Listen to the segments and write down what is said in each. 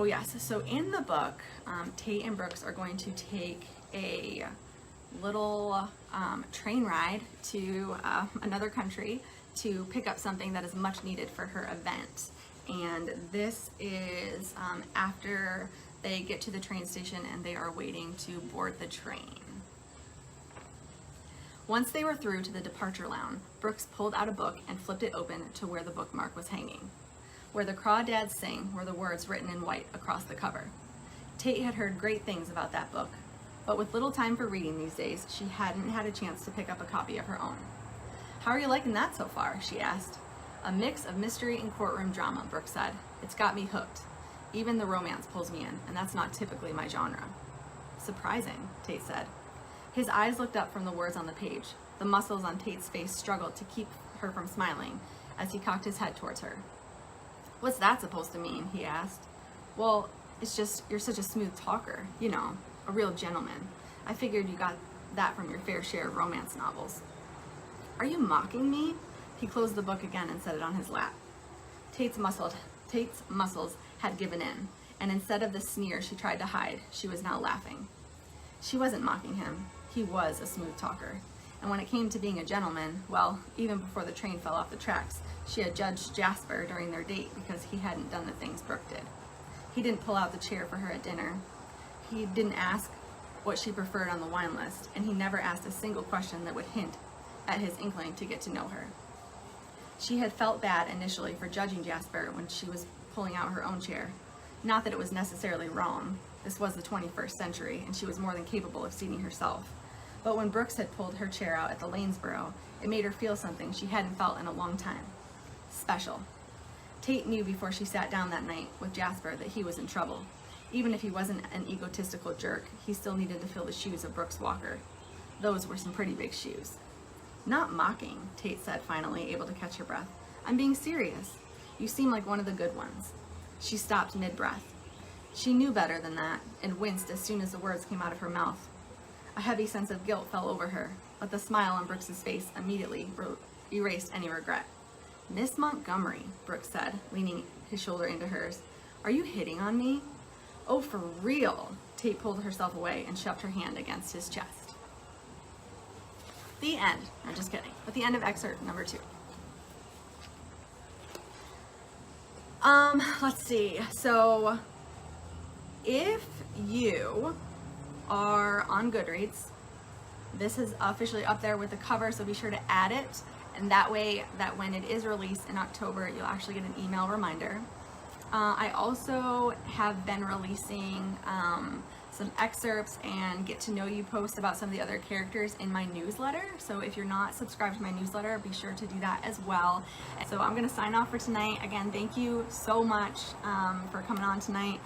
Oh yes, so in the book, Tate and Brooks are going to take a little train ride to another country to pick up something that is much needed for her event. And this is after they get to the train station and they are waiting to board the train. Once they were through to the departure lounge, Brooks pulled out a book and flipped it open to where the bookmark was hanging. Where the Crawdads Sing were the words written in white across the cover. Tate had heard great things about that book, but with little time for reading these days, she hadn't had a chance to pick up a copy of her own. "How are you liking that so far?" she asked. "A mix of mystery and courtroom drama," Brooks said. "It's got me hooked. Even the romance pulls me in, and that's not typically my genre." "Surprising," Tate said. His eyes looked up from the words on the page. The muscles on Tate's face struggled to keep her from smiling as he cocked his head towards her. "What's that supposed to mean?" he asked. "Well, it's just you're such a smooth talker, you know, a real gentleman. I figured you got that from your fair share of romance novels." "Are you mocking me?" He closed the book again and set it on his lap. Tate's muscles had given in, and instead of the sneer she tried to hide, she was now laughing. She wasn't mocking him. He was a smooth talker. And when it came to being a gentleman, well, even before the train fell off the tracks, she had judged Jasper during their date because he hadn't done the things Brooke did. He didn't pull out the chair for her at dinner. He didn't ask what she preferred on the wine list, and he never asked a single question that would hint at his inkling to get to know her. She had felt bad initially for judging Jasper when she was pulling out her own chair. Not that it was necessarily wrong. This was the 21st century, and she was more than capable of seating herself. But when Brooks had pulled her chair out at the Lanesboro, it made her feel something she hadn't felt in a long time. Special. Tate knew before she sat down that night with Jasper that he was in trouble. Even if he wasn't an egotistical jerk, he still needed to fill the shoes of Brooks Walker. Those were some pretty big shoes. "Not mocking," Tate said, finally able to catch her breath. "I'm being serious. You seem like one of the good ones." She stopped mid-breath. She knew better than that, and winced as soon as the words came out of her mouth. A heavy sense of guilt fell over her, but the smile on Brooks's face immediately erased any regret. "Miss Montgomery," Brooks said, leaning his shoulder into hers. "Are you hitting on me?" "Oh, for real?" Tate pulled herself away and shoved her hand against his chest. The end. I'm just kidding. But the end of excerpt number 2. Let's see. So, if you are on Goodreads, this is officially up there with the cover, so be sure to add it, and that way that when it is released in October, you'll actually get an email reminder. I also have been releasing some excerpts and get to know you posts about some of the other characters in my newsletter. So if you're not subscribed to my newsletter, be sure to do that as well. So I'm going to sign off for tonight. Again, thank you so much for coming on tonight.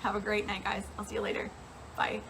Have a great night, guys. I'll see you later. Bye.